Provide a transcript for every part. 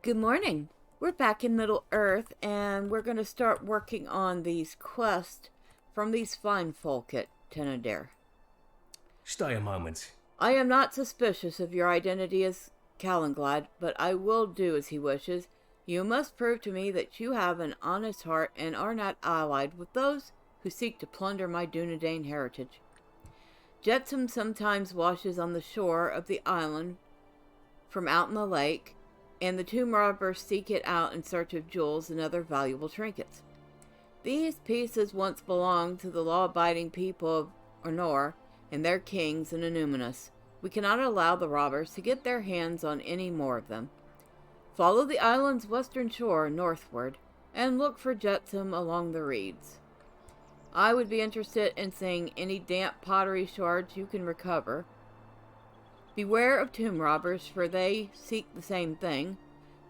Good morning. We're back in Middle Earth, and we're going to start working on these quests from these fine folk at Tinnudir. Stay a moment. I am not suspicious of your identity as Calenglad, but I will do as he wishes. You must prove to me that you have an honest heart and are not allied with those who seek to plunder my Dunedain heritage. Jetsam sometimes washes on the shore of the island from out in the lake, and the tomb robbers seek it out in search of jewels and other valuable trinkets. These pieces once belonged to the law-abiding people of Honor and their kings in Anuminus. We cannot allow the robbers to get their hands on any more of them. Follow the island's western shore northward, and look for Jetsam along the reeds. I would be interested in seeing any damp pottery shards you can recover. Beware of tomb robbers, for they seek the same thing,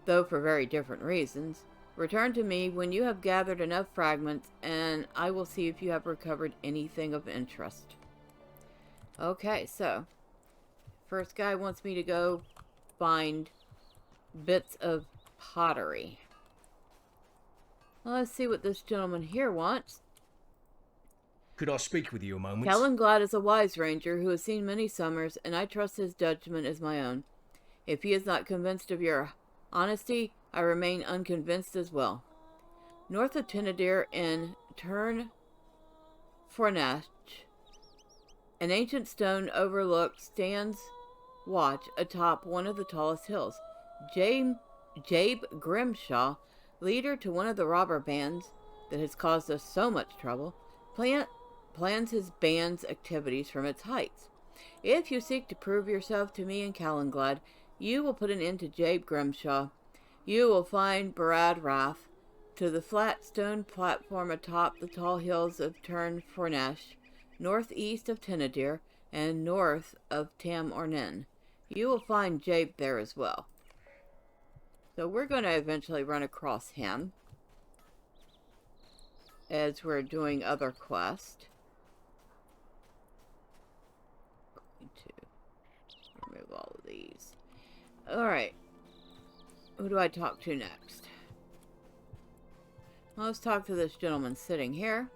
though for very different reasons. Return to me when you have gathered enough fragments, and I will see if you have recovered anything of interest. Okay, so, first guy wants me to go find bits of pottery. Well, let's see what this gentleman here wants. Could I speak with you a moment? Calenglad is a wise ranger who has seen many summers, and I trust his judgment as my own. If he is not convinced of your honesty, I remain unconvinced as well. North of Tinnudir in Turn Fornash, an ancient stone overlook stands watch atop one of the tallest hills. Jabe Grimshaw, leader to one of the robber bands that has caused us so much trouble, plans his band's activities from its heights. If you seek to prove yourself to me and Calenglad, you will put an end to Jabe Grimshaw. You will find Barad Rath to the flat stone platform atop the tall hills of Turn Fornash, northeast of Tinnudir and north of Tam Ornen. You will find Jabe there as well. So we're going to eventually run across him as we're doing other quests. Going to remove all of these. Alright. Who do I talk to next? Well, let's talk to this gentleman sitting here.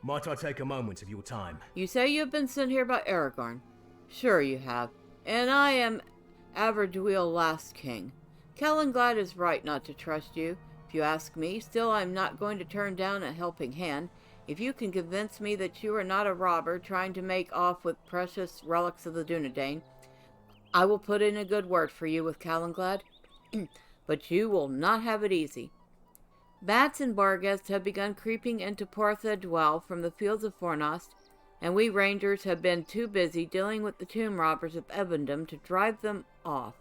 Might I take a moment of your time? You say you have been sent here by Aragorn. Sure you have. And I am Averduil Last King. Calenglad is right not to trust you, if you ask me. Still, I'm not going to turn down a helping hand. If you can convince me that you are not a robber trying to make off with precious relics of the Dunedain, I will put in a good word for you with Calenglad. But you will not have it easy. Bats and barghests have begun creeping into Portha Dwell from the fields of Fornost, and we rangers have been too busy dealing with the tomb robbers of Evendom to drive them off.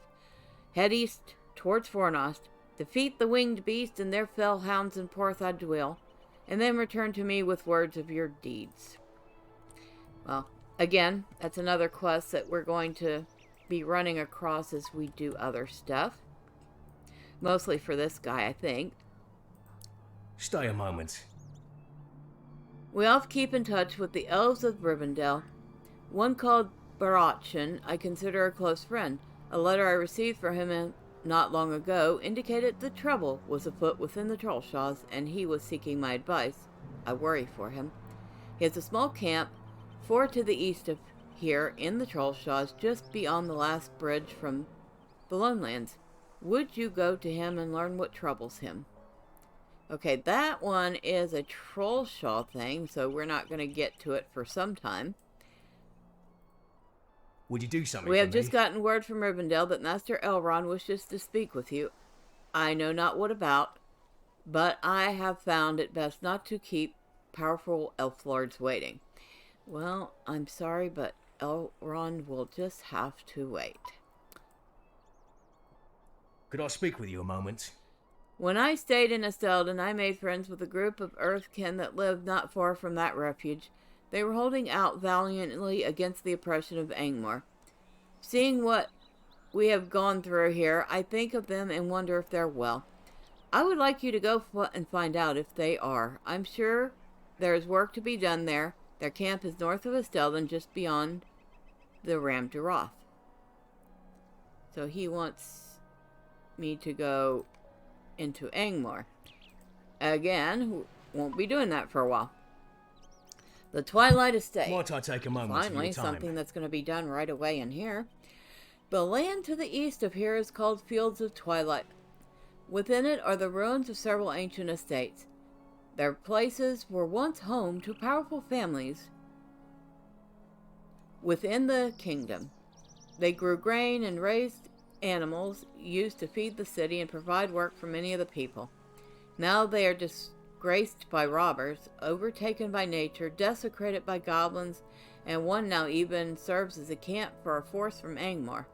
Head east towards Fornost, defeat the winged beast and their fell hounds in Portha Dwell, and then return to me with words of your deeds. Well, again, that's another quest that we're going to be running across as we do other stuff. Mostly for this guy, I think. Stay a moment. We often keep in touch with the elves of Rivendell. One called Barachan I consider a close friend. A letter I received from him not long ago indicated that trouble was afoot within the Trollshaws, and he was seeking my advice. I worry for him. He has a small camp, 4 to the east of here, in the Trollshaws, just beyond the last bridge from the Lonelands. Would you go to him and learn what troubles him? Okay, that one is a Trollshaw thing, so we're not going to get to it for some time. Would you do something We for have me? just gotten word from Rivendell that Master Elrond wishes to speak with you. I know not what about, but I have found it best not to keep powerful elf lords waiting. Well, I'm sorry, but Elrond will just have to wait. Could I speak with you a moment? When I stayed in Estelden, I made friends with a group of Earthkin that lived not far from that refuge. They were holding out valiantly against the oppression of Angmar. Seeing what we have gone through here, I think of them and wonder if they're well. I would like you to go and find out if they are. I'm sure there is work to be done there. Their camp is north of Estelden, just beyond the Ram Durath. So he wants me to go into Angmar. Again, won't be doing that for a while. The Twilight Estate. Might I take a moment of your Finally, time? something that's going to be done right away in here. The land to the east of here is called Fields of Twilight. Within it are the ruins of several ancient estates. Their places were once home to powerful families within the kingdom. They grew grain and raised animals used to feed the city and provide work for many of the people. Now they are disgraced by robbers, overtaken by nature, desecrated by goblins, and one now even serves as a camp for a force from Angmar.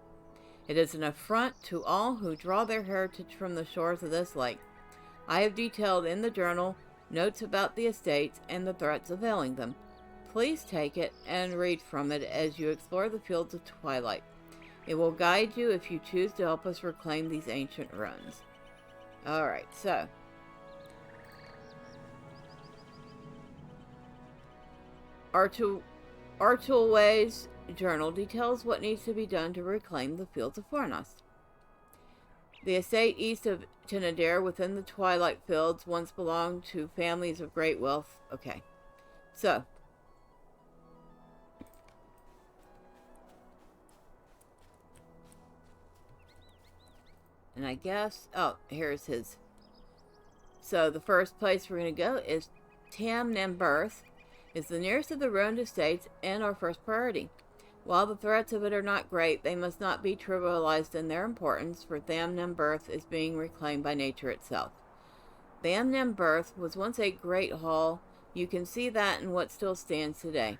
It is an affront to all who draw their heritage from the shores of this lake. I have detailed in the journal notes about the estates and the threats availing them. Please take it and read from it as you explore the Fields of Twilight. It will guide you if you choose to help us reclaim these ancient ruins. Alright, so. Archulway's journal details what needs to be done to reclaim the Fields of Fornost. The estate east of Tinnudir within the Twilight Fields once belonged to families of great wealth. Okay, so. And I guess, oh, here's his. So the first place we're going to go is Tinnudir. Is the nearest of the ruined estates and our first priority. While the threats of it are not great, they must not be trivialized in their importance, for Tinnudir is being reclaimed by nature itself. Tinnudir was once a great hall. You can see that in what still stands today.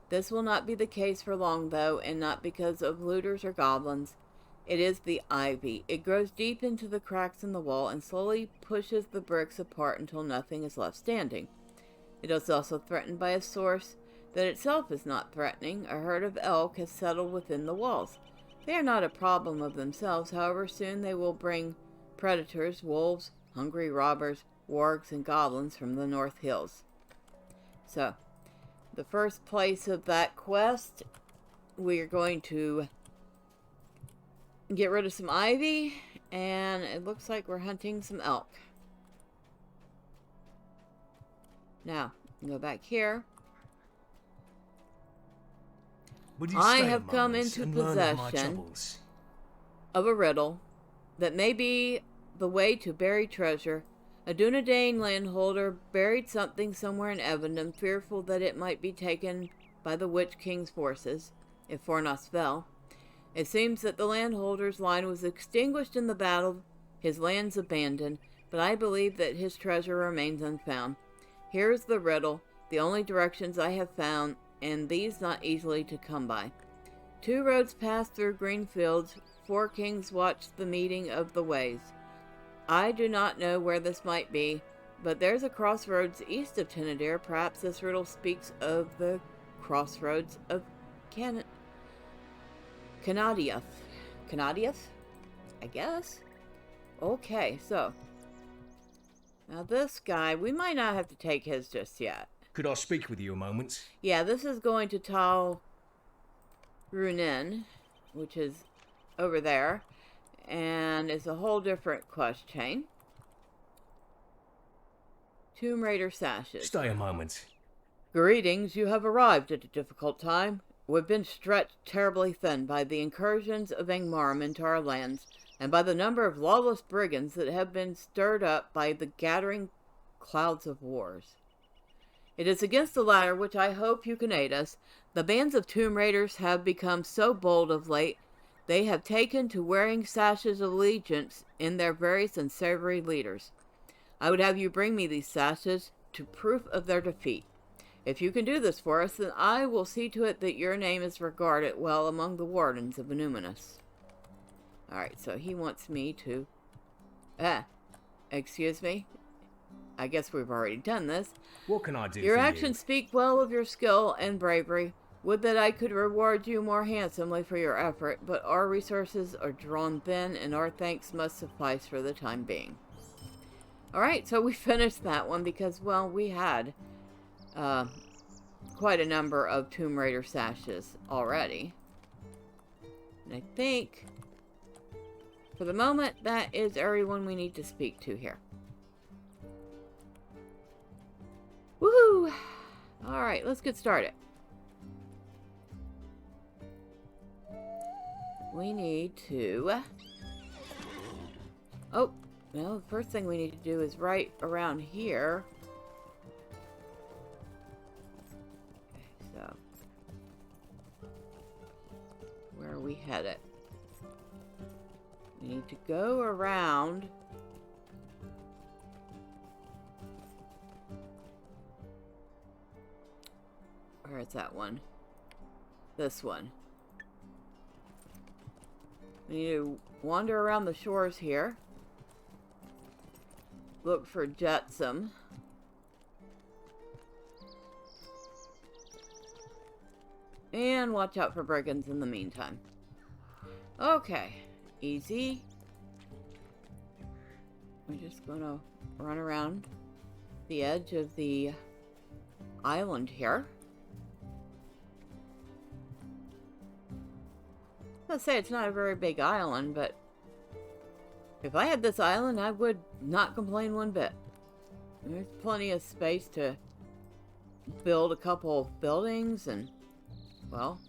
This will not be the case for long, though, and not because of looters or goblins. It is the ivy. It grows deep into the cracks in the wall and slowly pushes the bricks apart until nothing is left standing. It is also threatened by a source that itself is not threatening. A herd of elk has settled within the walls. They are not a problem of themselves, however, soon they will bring predators, wolves, hungry robbers, wargs, and goblins from the North Hills. So, the first place of that quest, we are going to get rid of some ivy, and it looks like we're hunting some elk. Now, go back here. I have come into possession of a riddle that may be the way to buried treasure. A Dunedain landholder buried something somewhere in Evendon, fearful that it might be taken by the Witch King's forces, if Fornost fell. It seems that the landholder's line was extinguished in the battle, his lands abandoned, but I believe that his treasure remains unfound. Here is the riddle, the only directions I have found, and these not easily to come by. 2 roads pass through green fields. 4 kings watch the meeting of the ways. I do not know where this might be, but there's a crossroads east of Tinnudir. Perhaps this riddle speaks of the crossroads of Canadiath. Canadiath? I guess? Okay, so. Now this guy, we might not have to take his just yet. Could I speak with you a moment? Yeah, this is going to Tal Runin, which is over there. And it's a whole different quest chain. Tomb Raider sashes. Stay a moment. Greetings, you have arrived at a difficult time. We've been stretched terribly thin by the incursions of Angmarim into our lands, and by the number of lawless brigands that have been stirred up by the gathering clouds of wars. It is against the latter which I hope you can aid us. The bands of Tomb Raiders have become so bold of late, they have taken to wearing sashes of allegiance in their various unsavory leaders. I would have you bring me these sashes to proof of their defeat. If you can do this for us, then I will see to it that your name is regarded well among the wardens of Numinous. Alright, so he wants me to... excuse me? I guess we've already done this. What can I do Your for actions speak well of your skill and bravery. Would that I could reward you more handsomely for your effort, but our resources are drawn thin, and our thanks must suffice for the time being. Alright, so we finished that one because, well, we had quite a number of Tomb Raider sashes already. And I think For the moment, that is everyone we need to speak to here. Woohoo! Alright, let's get started. We need to... Oh, well, the first thing we need to do is right around here. Okay, so... where are we headed? We need to go around... Where is that one? This one. We need to wander around the shores here. Look for jetsam. And watch out for brigands in the meantime. Okay. Easy. We're just gonna run around the edge of the island here. Let's say it's not a very big island, but if I had this island, I would not complain one bit. There's plenty of space to build a couple of buildings and, well,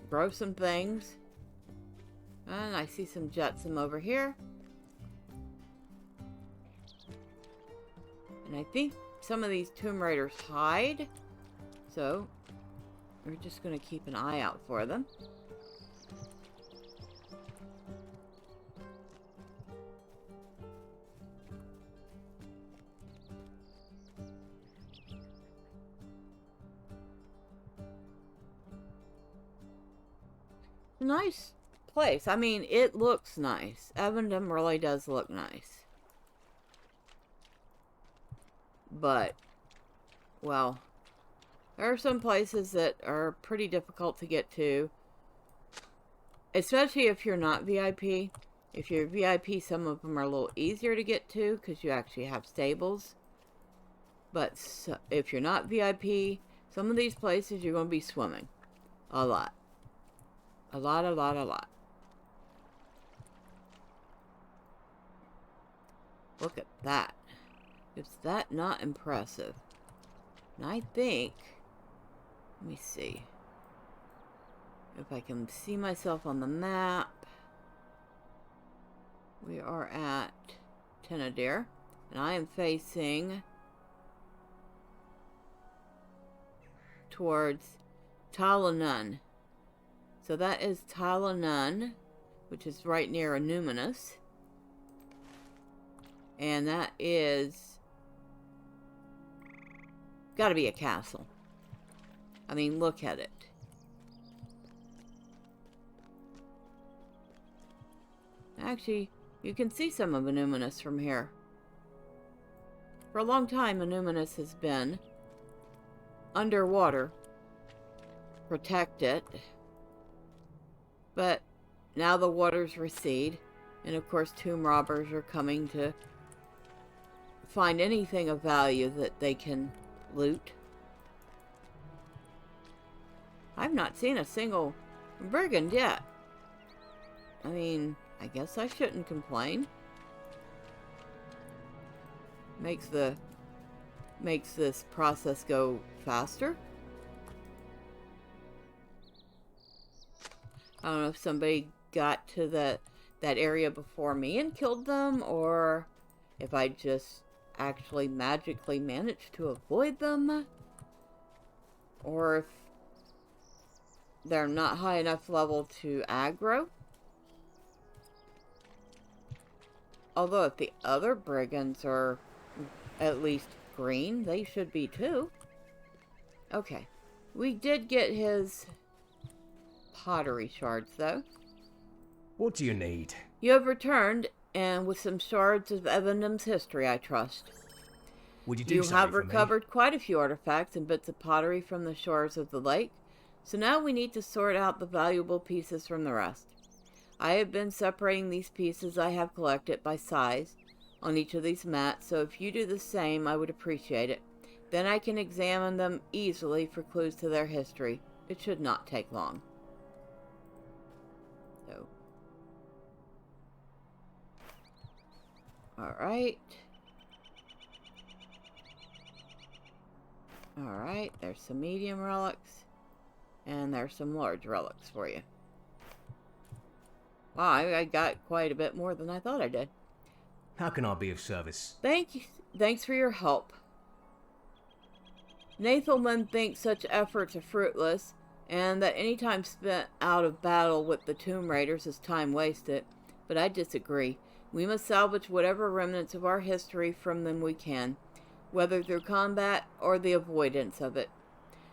grow some things. And I see some jetsam over here. And I think some of these Tomb Raiders hide. So, we're just going to keep an eye out for them. Nice place. I mean, it looks nice. Evendom really does look nice. But, well, there are some places that are pretty difficult to get to. Especially if you're not VIP. If you're VIP, some of them are a little easier to get to because you actually have stables. But so, if you're not VIP, some of these places you're going to be swimming. A lot. A lot. Look at that. Is that not impressive? And I think... Let me see. If I can see myself on the map. We are at Tinnudir. And I am facing... towards Talanun. So that is Talanun, which is right near Numinous. And that is... gotta be a castle. I mean, look at it. Actually, you can see some of Numinous from here. For a long time, Numinous has been underwater, protected. But now the waters recede, and of course tomb robbers are coming to find anything of value that they can loot. I've not seen a single brigand yet. I mean, I guess I shouldn't complain. Makes this process go faster. I don't know if somebody got to that area before me and killed them, or if I just actually magically managed to avoid them, or if they're not high enough level to aggro. Although if the other brigands are at least green, they should be too. Okay. We did get his pottery shards, though. What do you need? You have returned, and with some shards of Evendom's history, I trust. Would you do You something have for me? recovered quite a few artifacts and bits of pottery from the shores of the lake, so now we need to sort out the valuable pieces from the rest. I have been separating these pieces I have collected by size on each of these mats, so if you do the same, I would appreciate it. Then I can examine them easily for clues to their history. It should not take long. So, Alright. Alright, there's some medium relics. And there's some large relics for you. Wow, I got quite a bit more than I thought I did. How can I be of service? Thank you. Thanks for your help. Nathelman thinks such efforts are fruitless, and that any time spent out of battle with the Tomb Raiders is time wasted. But I disagree. We must salvage whatever remnants of our history from them we can, whether through combat or the avoidance of it.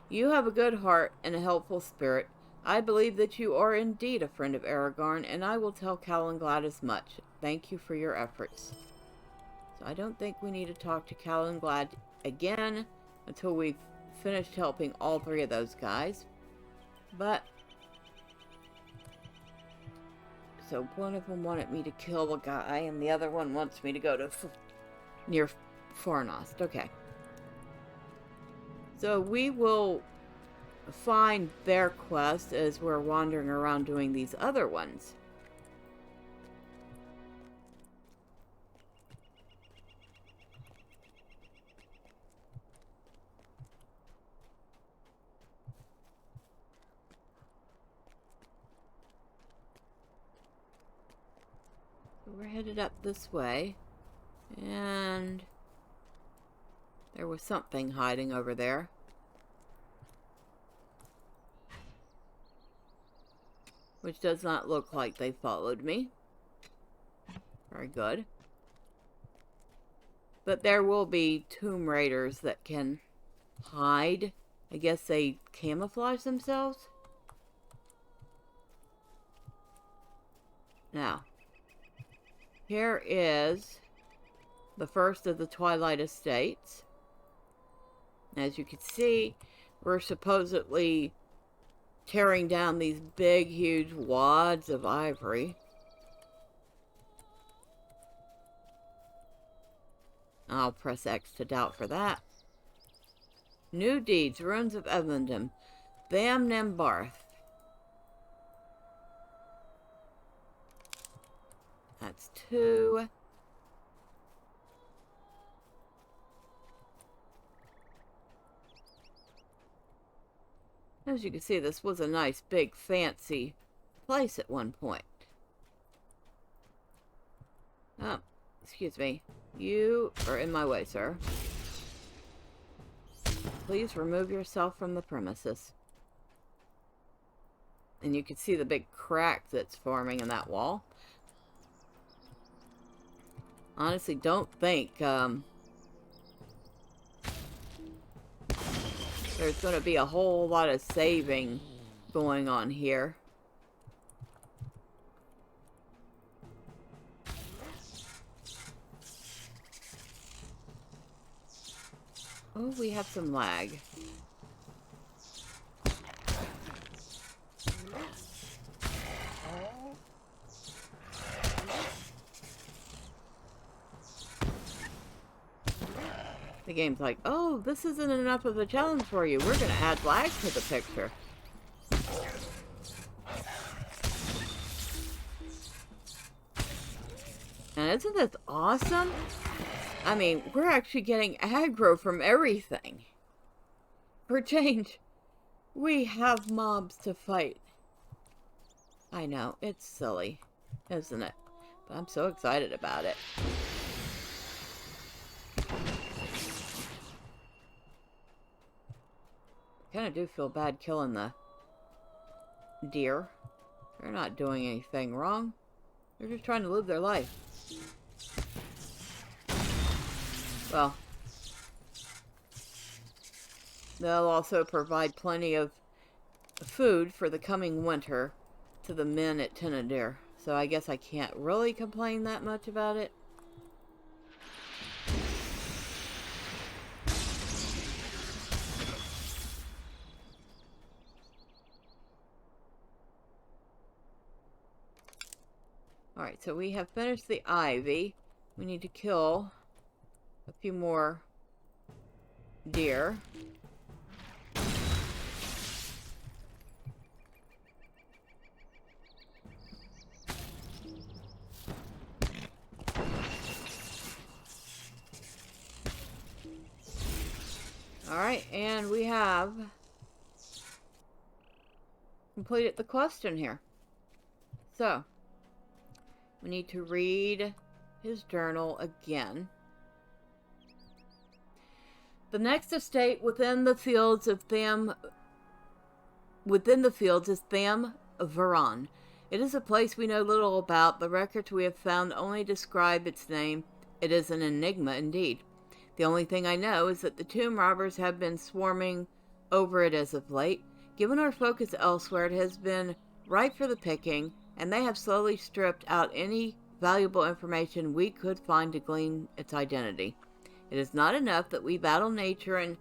You have a good heart and a helpful spirit. I believe that you are indeed a friend of Aragorn, and I will tell Calenglad as much. Thank you for your efforts. So I don't think we need to talk to Calenglad again until we've finished helping all three of those guys. But so one of them wanted me to kill a guy, and the other one wants me to go to near Fornost. Okay. So we will find their quest as we're wandering around doing these other ones. So we're headed up this way, and there was something hiding over there. Which does not look like they followed me. Very good. But there will be Tomb Raiders that can hide. I guess they camouflage themselves. Now, here is the first of the Twilight Estates. As you can see, we're supposedly tearing down these big, huge wads of ivory. I'll press X to doubt for that. New deeds, ruins of Evendom, Bam Nambarth. That's 2. As you can see, this was a nice, big, fancy place at one point. Oh, excuse me. You are in my way, sir. Please remove yourself from the premises. And you can see the big crack that's forming in that wall. Honestly, don't think there's going to be a whole lot of saving going on here. Oh, we have some lag. The game's like, oh, this isn't enough of a challenge for you. We're going to add lag to the picture. And isn't this awesome? I mean, we're actually getting aggro from everything. For change, we have mobs to fight. I know, it's silly, isn't it? But I'm so excited about it. I kind of do feel bad killing the deer. They're not doing anything wrong. They're just trying to live their life. Well, they'll also provide plenty of food for the coming winter to the men at Tinnudir. So I guess I can't really complain that much about it. Alright, so we have finished the ivy. We need to kill a few more deer. Alright, and we have completed the question here. So, we need to read his journal again. The next estate within the fields is Tham Varan. It is a place we know little about. The records we have found only describe its name. It is an enigma indeed. The only thing I know is that the tomb robbers have been swarming over it as of late. Given our focus elsewhere, it has been ripe for the picking, and they have slowly stripped out any valuable information we could find to glean its identity. It is not enough that we battle nature and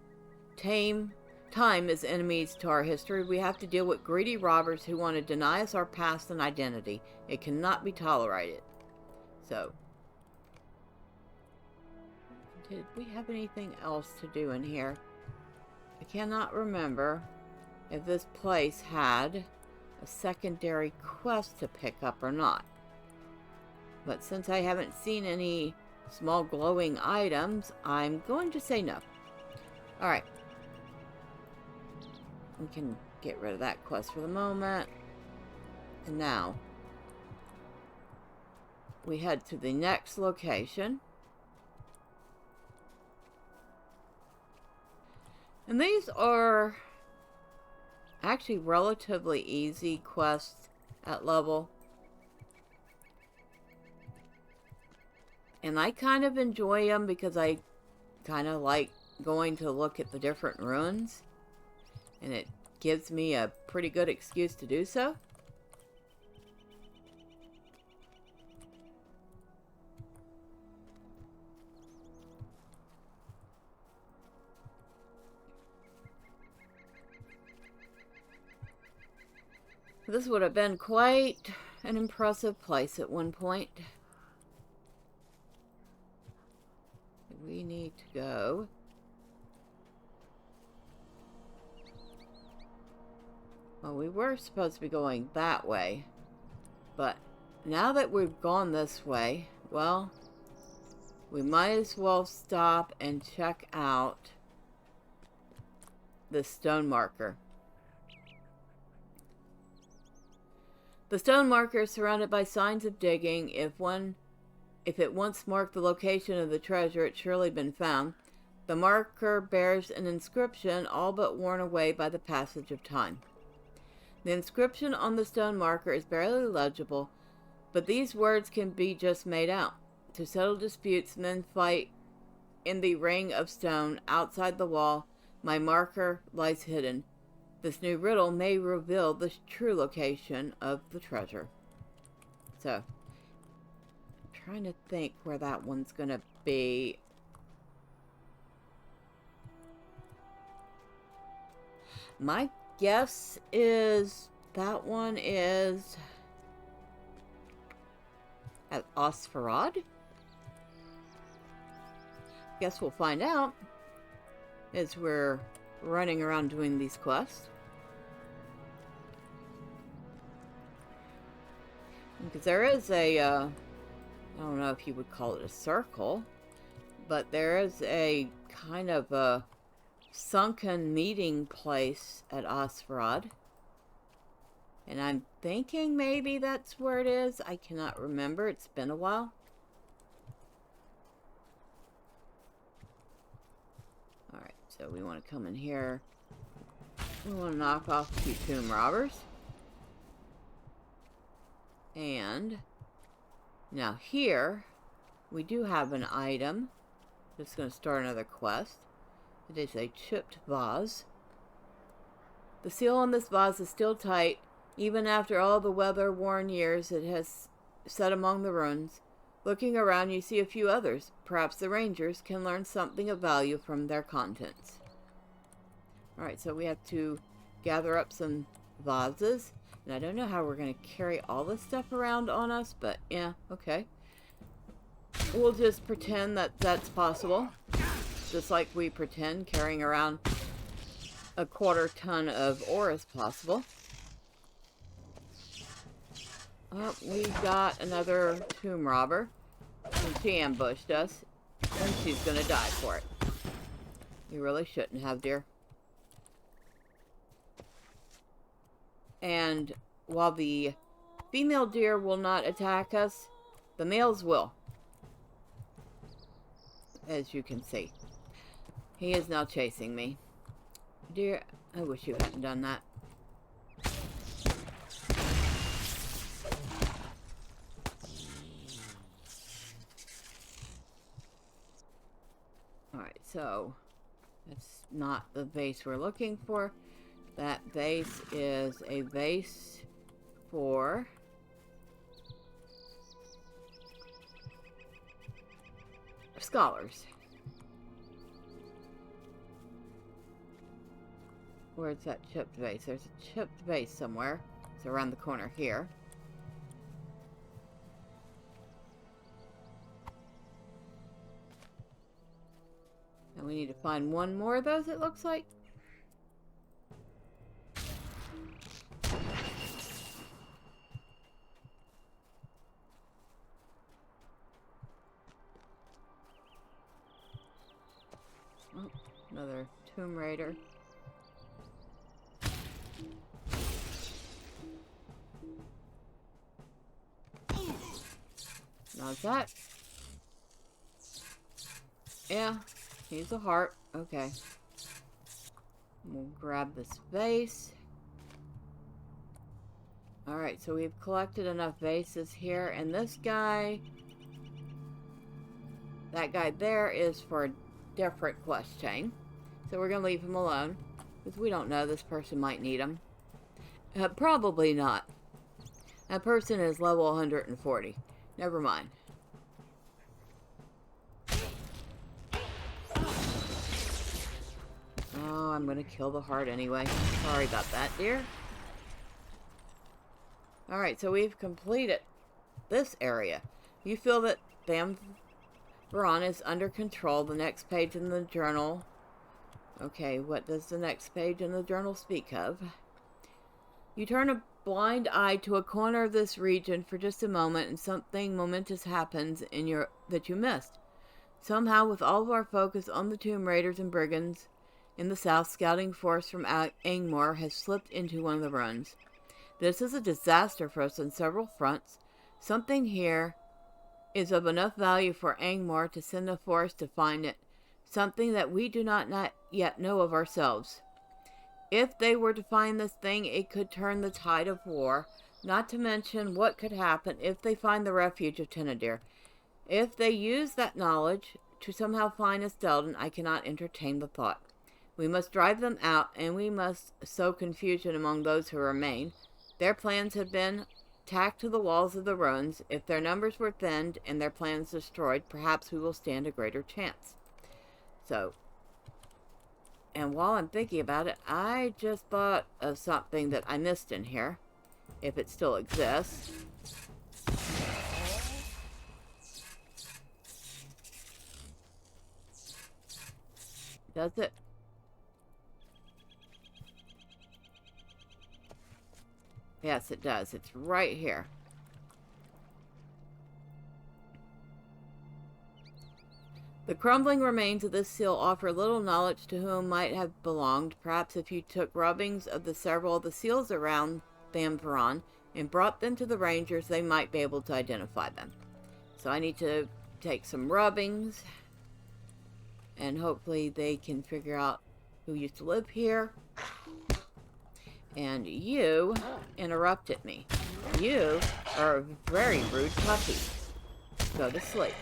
time as enemies to our history. We have to deal with greedy robbers who want to deny us our past and identity. It cannot be tolerated. So, did we have anything else to do in here? I cannot remember if this place had a secondary quest to pick up or not. But since I haven't seen any small glowing items, I'm going to say no. Alright. We can get rid of that quest for the moment. And now, we head to the next location. And these are actually relatively easy quests at level. And I kind of enjoy them because I kind of like going to look at the different ruins. And it gives me a pretty good excuse to do so. This would have been quite an impressive place at one point. We need to go. Well, we were supposed to be going that way. But now that we've gone this way, well, we might as well stop and check out the stone marker. The stone marker is surrounded by signs of digging. If it once marked the location of the treasure, it's surely been found. The marker bears an inscription all but worn away by the passage of time. The inscription on the stone marker is barely legible, but these words can be just made out. To settle disputes, men fight in the ring of stone outside the wall. My marker lies hidden. This new riddle may reveal the true location of the treasure. So, I'm trying to think where that one's gonna be. My guess is that one is at Osfarad. Guess we'll find out as we're running around doing these quests. Because there is a, I don't know if you would call it a circle, but there is a kind of a sunken meeting place at Osfarad. And I'm thinking maybe that's where it is. I cannot remember. It's been a while. Alright, so we want to come in here. We want to knock off 2 tomb robbers. And now here, we do have an item. Just going to start another quest. It is a chipped vase. The seal on this vase is still tight. Even after all the weather-worn years it has set among the ruins. Looking around, you see a few others. Perhaps the rangers can learn something of value from their contents. Alright, so we have to gather up some vases. And I don't know how we're going to carry all this stuff around on us, but yeah, okay. We'll just pretend that that's possible. Just like we pretend carrying around a 1/4 ton of ore is possible. Oh, we got another tomb robber. And she ambushed us. And she's going to die for it. You really shouldn't have, dear. And while the female deer will not attack us, the males will. As you can see. He is now chasing me. Dear, I wish you hadn't done that. Alright, so that's not the vase we're looking for. That vase is a vase for scholars. Where's that chipped vase? There's a chipped vase somewhere. It's around the corner here. And we need to find one more of those, it looks like. Oh, another Tomb Raider. How's that? Yeah, needs a heart. Okay. We'll grab this vase. Alright, so we've collected enough vases here. And this guy... that guy there is for a different quest chain. So we're going to leave him alone. Because we don't know, this person might need him. Probably not. That person is level 140. Never mind. Oh, I'm gonna kill the heart anyway. Sorry about that, dear. Alright, so we've completed this area. You feel that Veron is under control. The next page in the journal. Okay, what does the next page in the journal speak of? You turn a blind eye to a corner of this region for just a moment, and something momentous happens that you missed. Somehow, with all of our focus on the Tomb Raiders and Brigands in the south, scouting force from Angmar has slipped into one of the runs. This is a disaster for us on several fronts. Something here is of enough value for Angmar to send a force to find it. Something that we do not yet know of ourselves. If they were to find this thing, it could turn the tide of war, not to mention what could happen if they find the refuge of Tinnudir. If they use that knowledge to somehow find Estelden, I cannot entertain the thought. We must drive them out, and we must sow confusion among those who remain. Their plans have been tacked to the walls of the ruins. If their numbers were thinned and their plans destroyed, perhaps we will stand a greater chance. So... and while I'm thinking about it, I just thought of something that I missed in here. If it still exists. Does it? Yes, it does. It's right here. The crumbling remains of this seal offer little knowledge to whom might have belonged. Perhaps if you took rubbings of the several of the seals around Veron and brought them to the rangers, they might be able to identify them. So I need to take some rubbings, and hopefully they can figure out who used to live here. And you interrupted me. You are a very rude puppy. Go to sleep.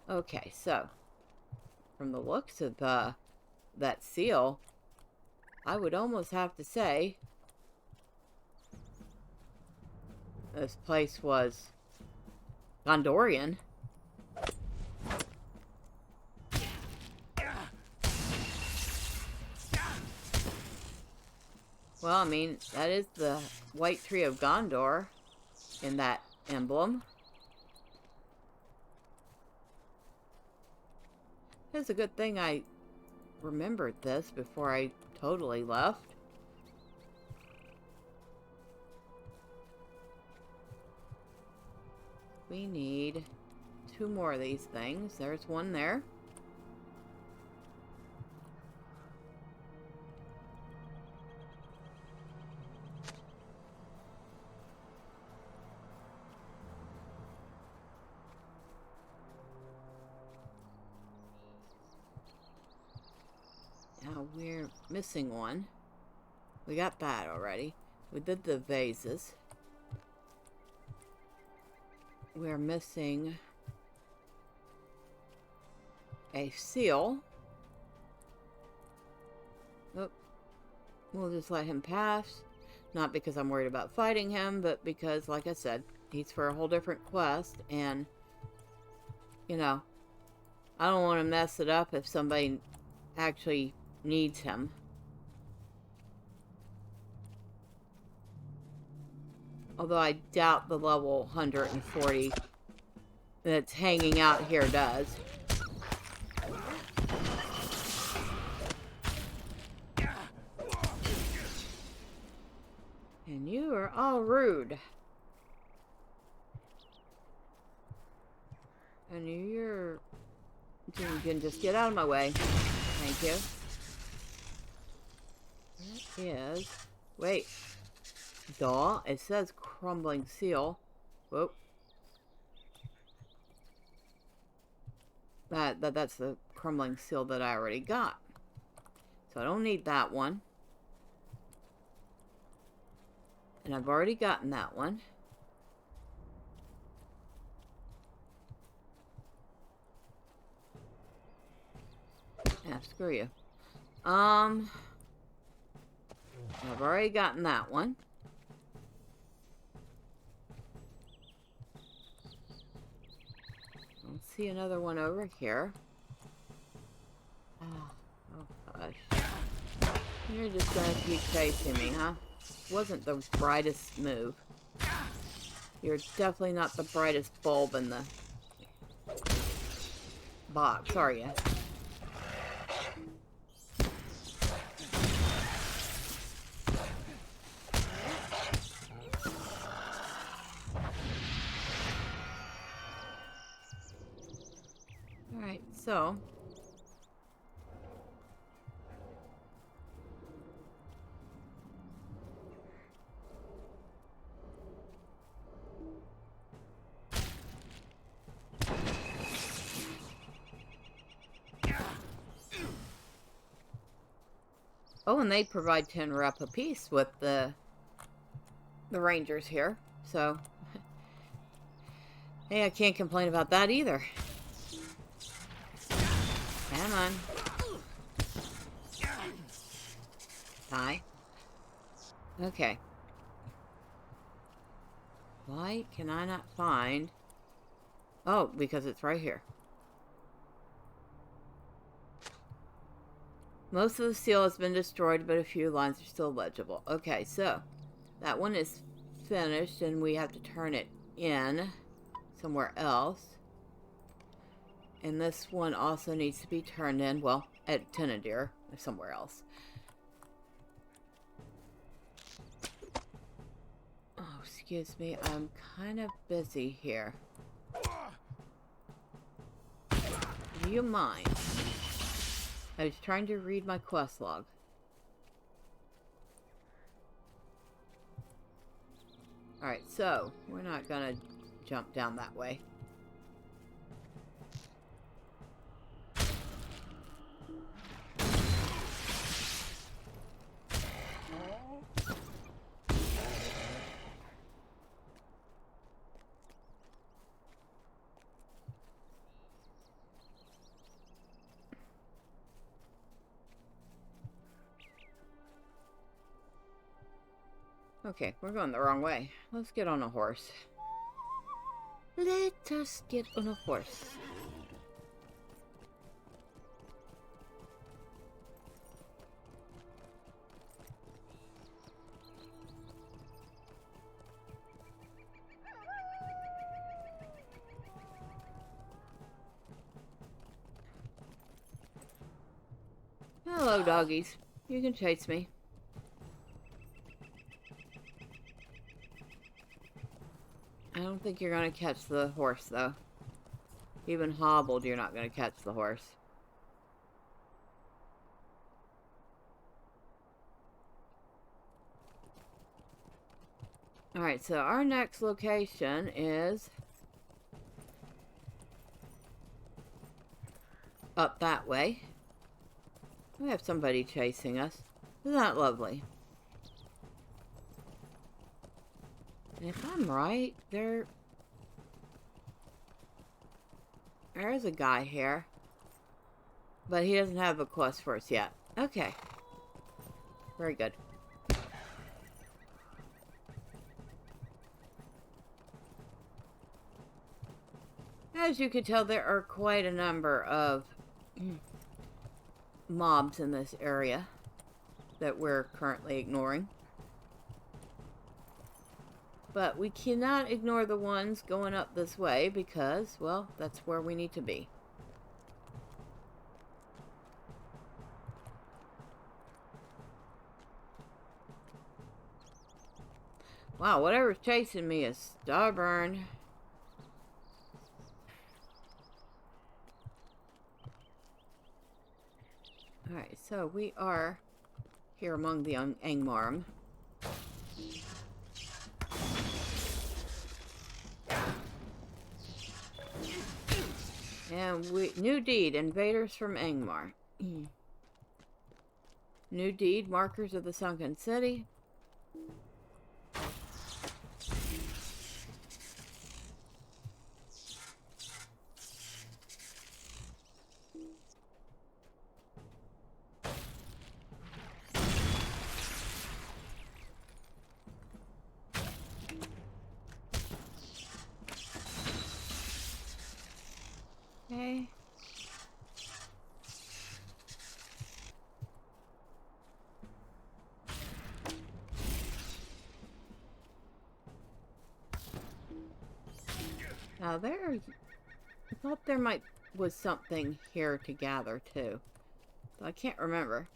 Okay, so, from the looks of that seal, I would almost have to say this place was Gondorian. Well, I mean, that is the White Tree of Gondor in that emblem. It's a good thing I remembered this before I totally left. We need 2 more of these things. There's one there. Now we're missing one. We got that already. We did the vases. We're missing a seal. Oh, we'll just let him pass. Not because I'm worried about fighting him, but because, like I said, he's for a whole different quest. And, you know, I don't want to mess it up if somebody actually needs him. Although I doubt the level 140 that's hanging out here does. And you are all rude. And you can just get out of my way. Thank you. That is... Wait. Duh. It says crumbling seal. Whoop. That's the crumbling seal that I already got. So I don't need that one. And I've already gotten that one. Yeah, screw you. I've already gotten that one. Let's see another one over here. Oh gosh. You're just gonna keep chasing me, huh? Wasn't the brightest move. You're definitely not the brightest bulb in the box, are you? Alright, so... Oh, and they provide 10 rep apiece with the rangers here, so... Hey, I can't complain about that either. Come on. Die. Okay. Why can I not find... Oh, because it's right here. Most of the seal has been destroyed, but a few lines are still legible. Okay, so that one is finished, and we have to turn it in somewhere else. And this one also needs to be turned in, well, at Tinnudir, or somewhere else. Oh, excuse me, I'm kind of busy here. Do you mind? I was trying to read my quest log. Alright, so, we're not gonna jump down that way. Okay, we're going the wrong way. Let's get on a horse. Let us get on a horse. Hello, doggies. You can chase me. I don't think you're gonna catch the horse, though. Even hobbled, you're not going to catch the horse. Alright, so our next location is up that way. We have somebody chasing us. Isn't that lovely? And if I'm right, there's a guy here. But he doesn't have a quest for us yet. Okay. Very good. As you can tell, there are quite a number of mobs in this area that we're currently ignoring. But we cannot ignore the ones going up this way because, well, that's where we need to be. Wow, whatever's chasing me is stubborn. Alright, so we are here among the Angmarim. And new deed, invaders from Angmar. New deed, markers of the sunken city. Okay. Now I thought there was something here to gather too. But I can't remember.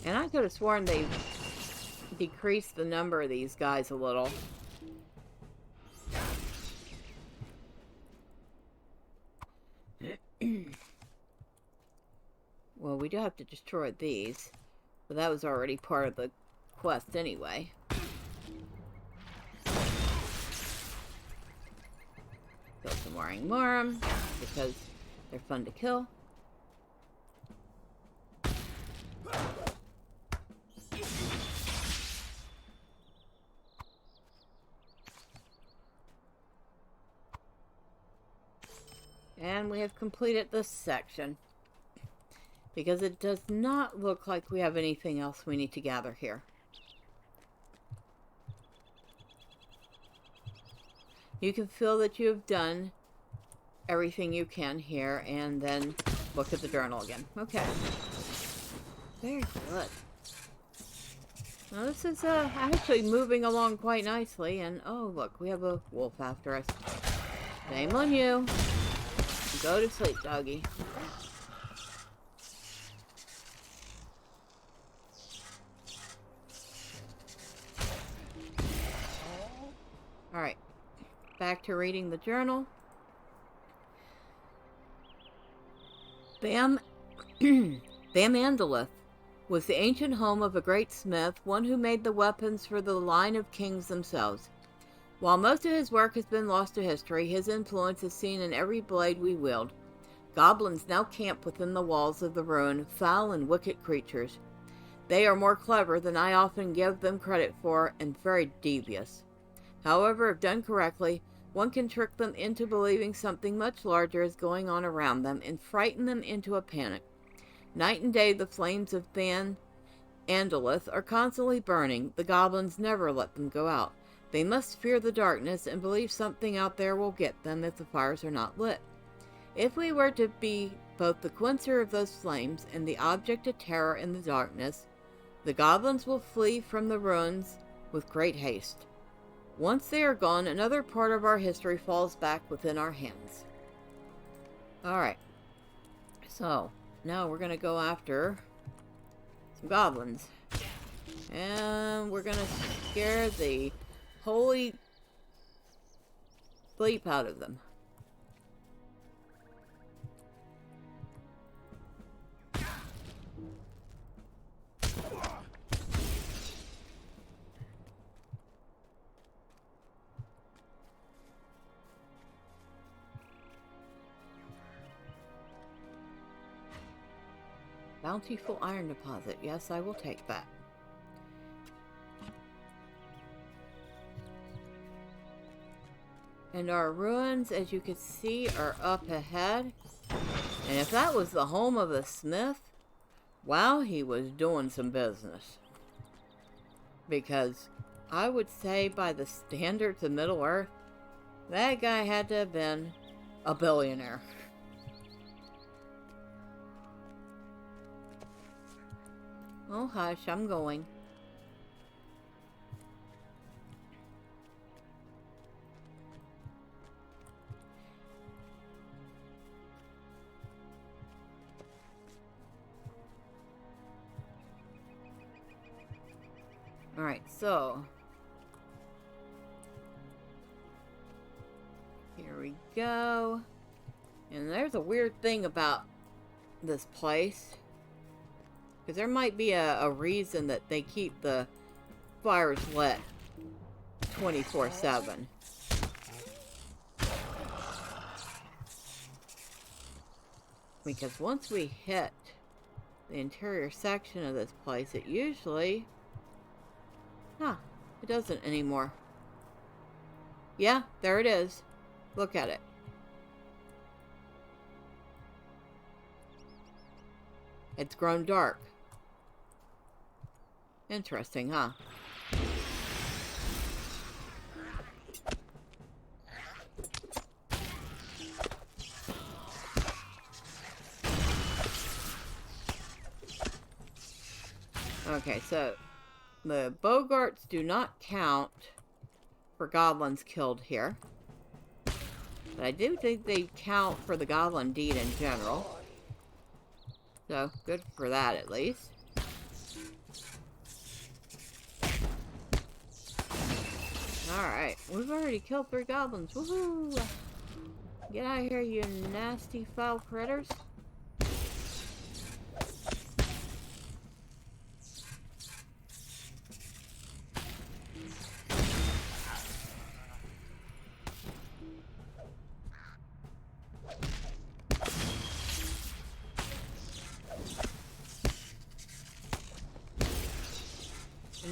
And I could have sworn they decreased the number of these guys a little. Well, we do have to destroy these. But that was already part of the quest anyway. Kill some more Angmarim because they're fun to kill. And we have completed this section. Because it does not look like we have anything else we need to gather here. You can feel that you have done everything you can here, and then look at the journal again. Okay. Very good. Now this is actually moving along quite nicely, and oh look, we have a wolf after us. Shame on you. Go to sleep, doggy. Alright. Back to reading the journal. Bam Andalith was the ancient home of a great smith, one who made the weapons for the line of kings themselves. While most of his work has been lost to history, his influence is seen in every blade we wield. Goblins now camp within the walls of the ruin, foul and wicked creatures. They are more clever than I often give them credit for, and very devious. However, if done correctly, one can trick them into believing something much larger is going on around them and frighten them into a panic. Night and day the flames of Andalith are constantly burning. The goblins never let them go out. They must fear the darkness and believe something out there will get them if the fires are not lit. If we were to be both the quencher of those flames and the object of terror in the darkness, the goblins will flee from the ruins with great haste. Once they are gone, another part of our history falls back within our hands. Alright. So, now we're going to go after some goblins. And we're going to scare the holy sleep out of them. Bountiful iron deposit. Yes, I will take that. And our ruins, as you can see, are up ahead. And if that was the home of a smith, wow, he was doing some business. Because I would say by the standards of Middle-earth, that guy had to have been a billionaire. Oh, hush, I'm going. Alright, so here we go. And there's a weird thing about this place. Because there might be a reason that they keep the fires lit 24/7. Because once we hit the interior section of this place, it usually... it doesn't anymore. Yeah, there it is. Look at it. It's grown dark. Interesting, huh? Okay, so the Bogarts do not count for goblins killed here. But I do think they count for the goblin deed in general. So, good for that at least. Alright, we've already killed 3 goblins. Woohoo! Get out of here, you nasty foul critters.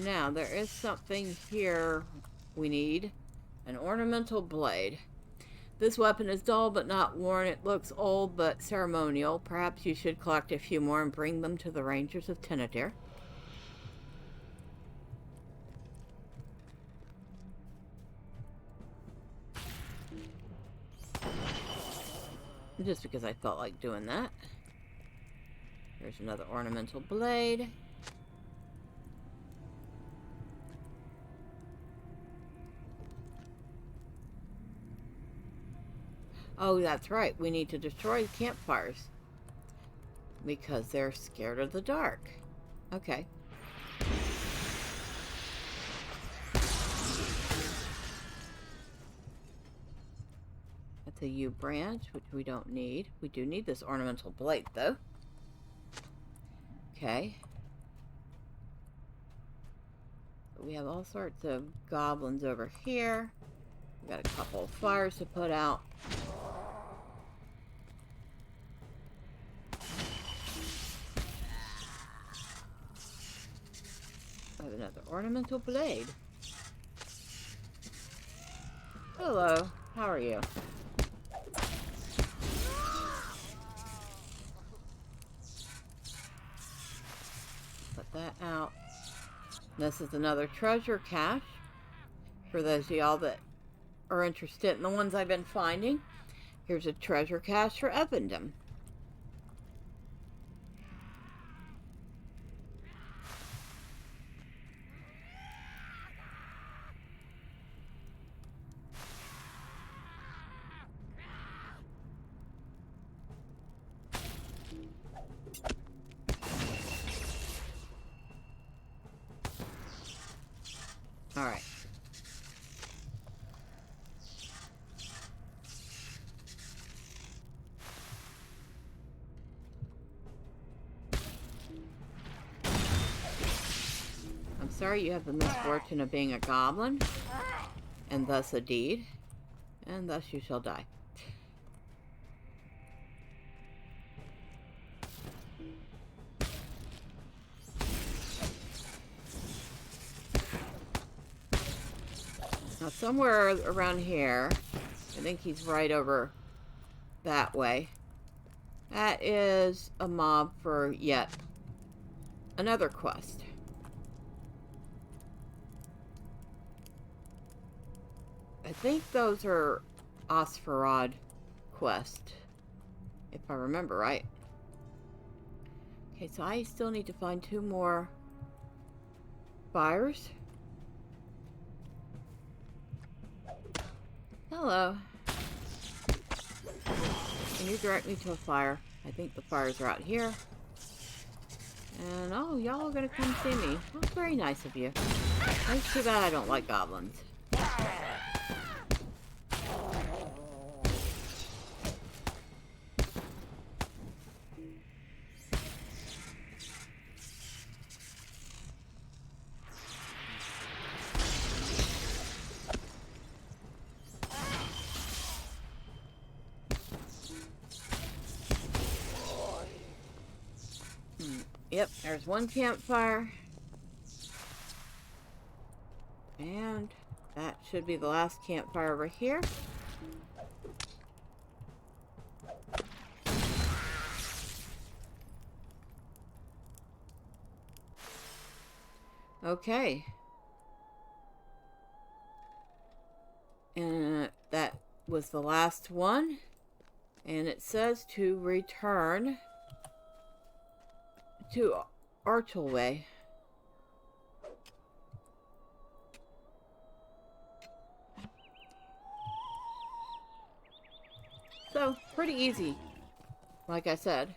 Now, there is something here we need. An ornamental blade. This weapon is dull but not worn. It looks old but ceremonial. Perhaps you should collect a few more and bring them to the Rangers of Tinnudir. Just because I felt like doing that. There's another ornamental blade. Oh, that's right. We need to destroy the campfires. Because they're scared of the dark. Okay. That's a yew branch, which we don't need. We do need this ornamental blade, though. Okay. We have all sorts of goblins over here. We got a couple of fires to put out. I have another ornamental blade. Hello, how are you? Put that out. This is another treasure cache. For those of y'all that are interested in the ones I've been finding. Here's a treasure cache for Evendom. sorry you have the misfortune of being a goblin, and thus a deed, and thus you shall die. Now somewhere around here, I think he's right over that way. That is a mob for yet another quest. I think those are Osferod quest, if I remember right. Okay, so I still need to find 2 more fires. Hello. Can you direct me to a fire? I think the fires are out here. And, oh, y'all are gonna come see me. Well, very nice of you. It's too bad I don't like goblins. Yep, there's one campfire. And that should be the last campfire over here. Okay. And that was the last one. And it says to return to Archelway. So, pretty easy. Like I said.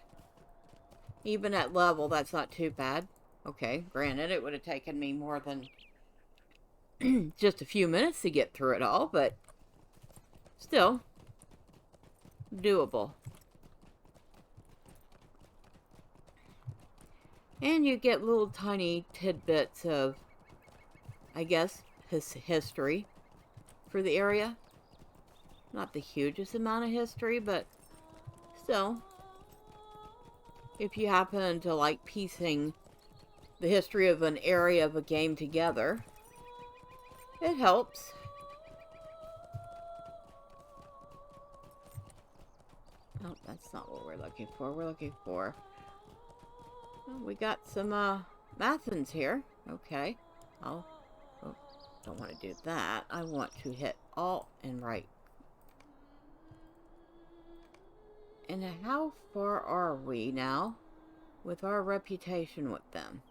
Even at level, that's not too bad. Okay, granted, it would have taken me more than just a few minutes to get through it all, but still doable. And you get little tiny tidbits of, I guess, his history for the area. Not the hugest amount of history, but still, if you happen to like piecing the history of an area of a game together, it helps. Oh, that's not what we're looking for. We're looking for... well, we got some Mathans here. Okay. Oh, don't want to do that. I want to hit Alt and right. And how far are we now with our reputation with them?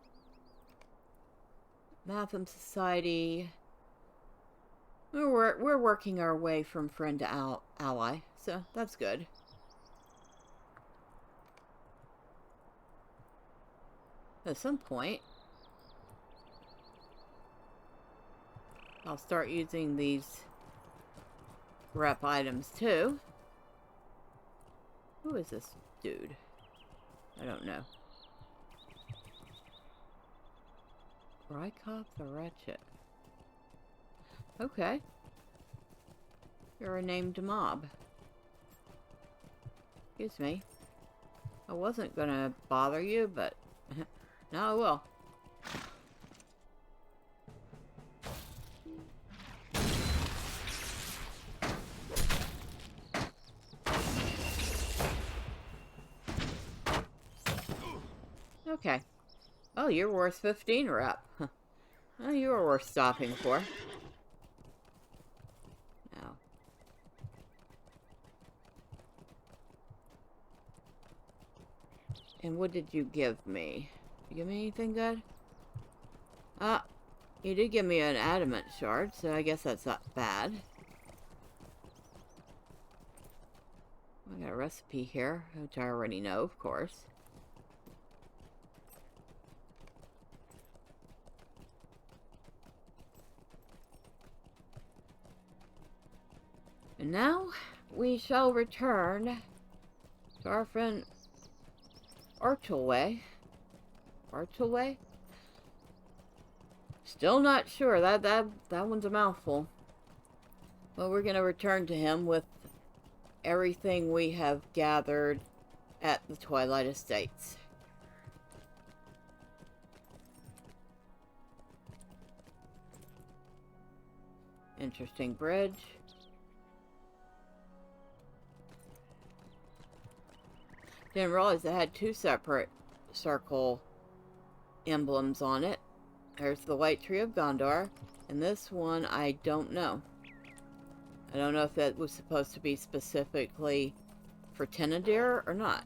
Matham Society. We're working our way from friend to ally, so that's good. At some point, I'll start using these rep items too. Who is this dude? I don't know. Rykov the Wretched. Okay. You're a named mob. Excuse me. I wasn't gonna bother you, but now I will. Okay. Oh, you're worth 15 rep. Oh, you were worth stopping for. Now. And what did you give me? Did you give me anything good? Ah, you did give me an adamant shard, so I guess that's not bad. I got a recipe here, which I already know, of course. And now we shall return to our friend Archelway. Archelway? Still not sure. That one's a mouthful. Well, we're going to return to him with everything we have gathered at the Twilight Estates. Interesting bridge. Didn't realize it had two separate circle emblems on it. There's the White Tree of Gondor, and this one I don't know. I don't know if that was supposed to be specifically for Tinnudir or not.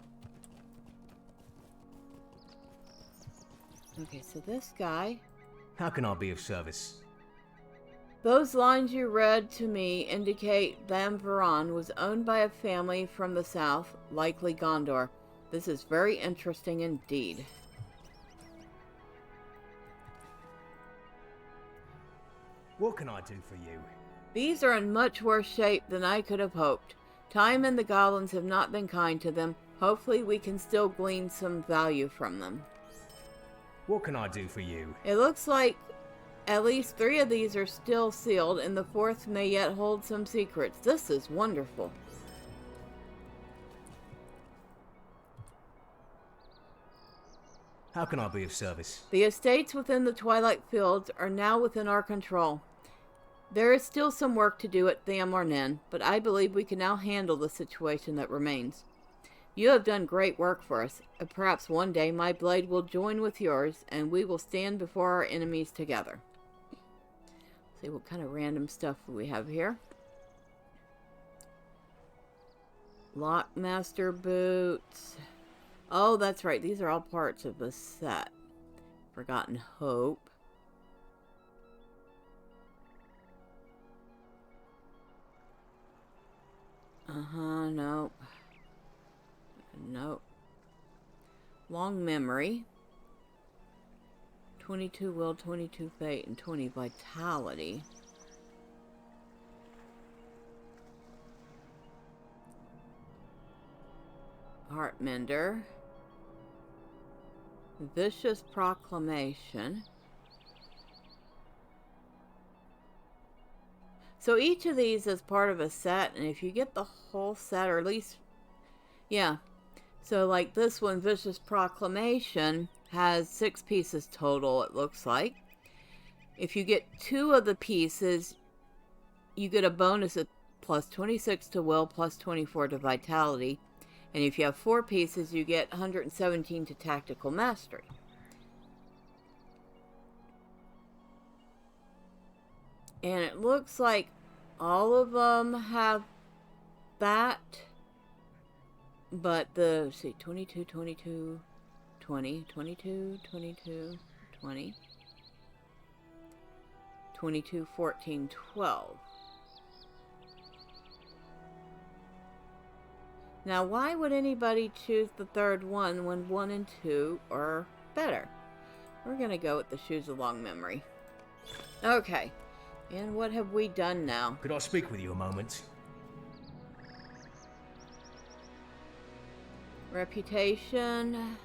Okay, so this guy... How can I be of service? Those lines you read to me indicate Angmarim was owned by a family from the south, likely Gondor. This is very interesting indeed. What can I do for you? These are in much worse shape than I could have hoped. Time and the goblins have not been kind to them. Hopefully we can still glean some value from them. What can I do for you? It looks like at least 3 of these are still sealed, and the 4th may yet hold some secrets. This is wonderful. How can I be of service? The estates within the Twilight Fields are now within our control. There is still some work to do at Angmarim, but I believe we can now handle the situation that remains. You have done great work for us, and perhaps one day my blade will join with yours, and we will stand before our enemies together. Let's see what kind of random stuff we have here. Lockmaster boots. Oh, that's right. These are all parts of the set. Forgotten Hope. Nope. Nope. Long Memory. 22 Will, 22 Fate, and 20 Vitality. Heartmender. Vicious Proclamation. So each of these is part of a set, and if you get the whole set, or at least, yeah. So like this one, Vicious Proclamation, has 6 pieces total, it looks like. If you get 2 of the pieces, you get a bonus of plus 26 to Will, plus 24 to Vitality. And if you have 4 pieces, you get 117 to Tactical Mastery. And it looks like all of them have that. But the, let's see, 22, 22, 20, 22, 22, 20, 22, 14, 12. Now, why would anybody choose the 3rd one when 1 and 2 are better? We're going to go with the Shoes of Long Memory. Okay. And what have we done now? Could I speak with you a moment? Reputation.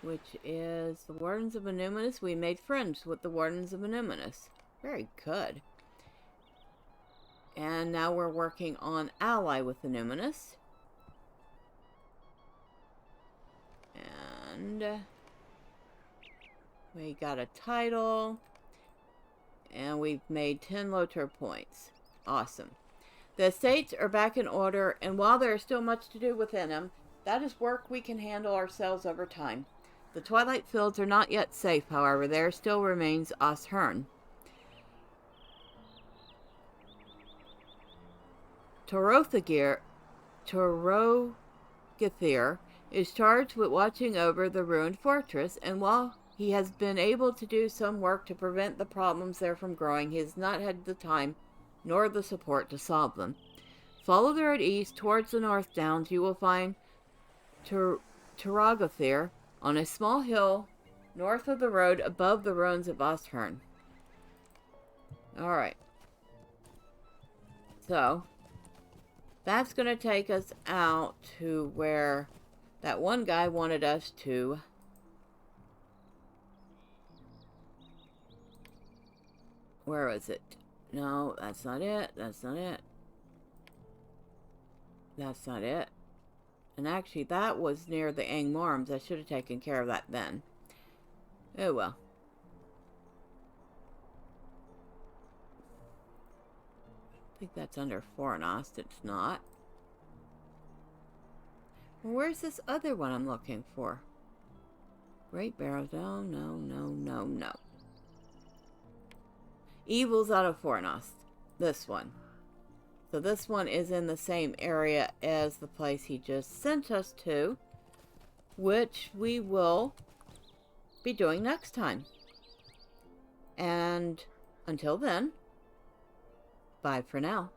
Which is the Wardens of Annuminus. We made friends with the Wardens of Annuminus. Very good. And now we're working on ally with Annuminus. And we got a title. And we've made 10 LOTRO points. Awesome. The estates are back in order, and while there is still much to do within them, that is work we can handle ourselves over time. The Twilight Fields are not yet safe, however. There still remains Osthern. Torothagir is charged with watching over the ruined fortress, and while he has been able to do some work to prevent the problems there from growing, he has not had the time nor the support to solve them. Follow the road east towards the North Downs. You will find Torothagir on a small hill north of the road above the ruins of Osthern. Alright. So that's going to take us out to where that one guy wanted us to Where is it? No, that's not it. That's not it. That's not it. And actually, that was near the Angmarims. I should have taken care of that then. Oh well. I think that's under Fornost. It's not. Well, where's this other one I'm looking for? Great Barrows. No, no, no, no, no. Evil's out of Fornost. This one. So this one is in the same area as the place he just sent us to, which we will be doing next time. And until then, bye for now.